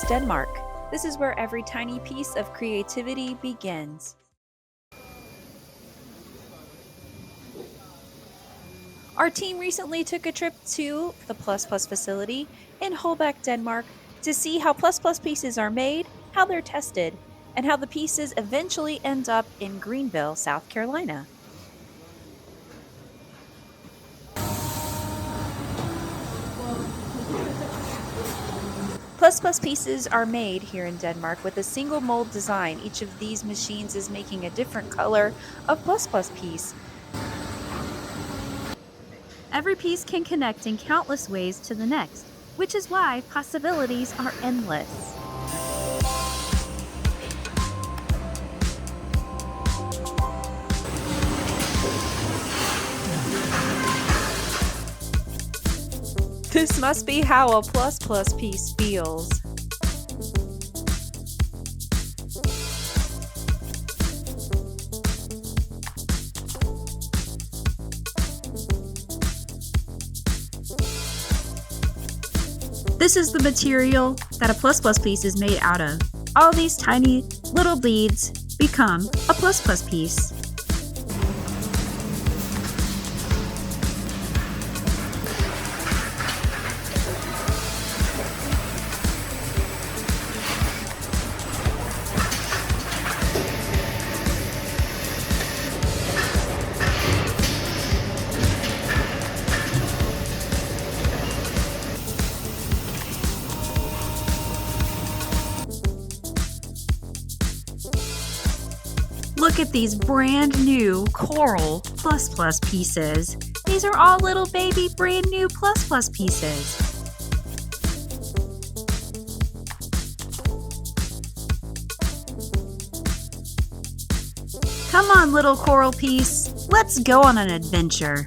Denmark. This is where every tiny piece of creativity begins. Our team recently took a trip to the facility in Holbæk, Denmark to see how pieces are made, how they're tested, and how the pieces eventually end up in Greenville, South Carolina. Pieces are made here in Denmark with a single mold design. Each of these machines is making a different color of piece. Every piece can connect in countless ways to the next, which is why possibilities are endless. This must be how a piece feels. This is the material that a piece is made out of. All these tiny little beads become a piece. Look at these brand new coral pieces. These are all little baby brand new pieces. Come on, little coral piece, let's go on an adventure.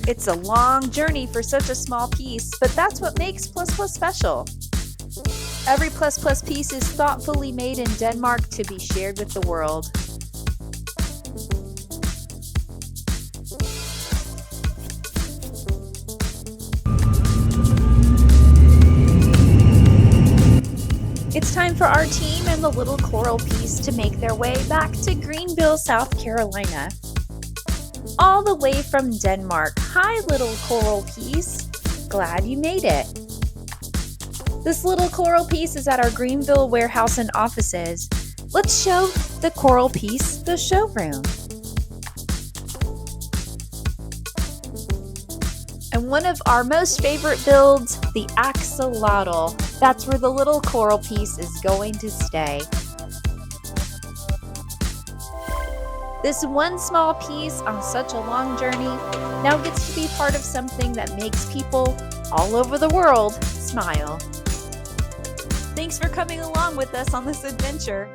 It's a long journey for such a small piece, but that's what makes special. Every piece is thoughtfully made in Denmark to be shared with the world. It's time for our team and the little coral piece to make their way back to Greenville, South Carolina. All the way from Denmark. Hi, little coral piece. Glad you made it. This little coral piece is at our Greenville warehouse and offices. Let's show the coral piece the showroom. And one of our most favorite builds, the axolotl. That's where the little coral piece is going to stay. This one small piece on such a long journey now gets to be part of something that makes people all over the world smile. Thanks for coming along with us on this adventure.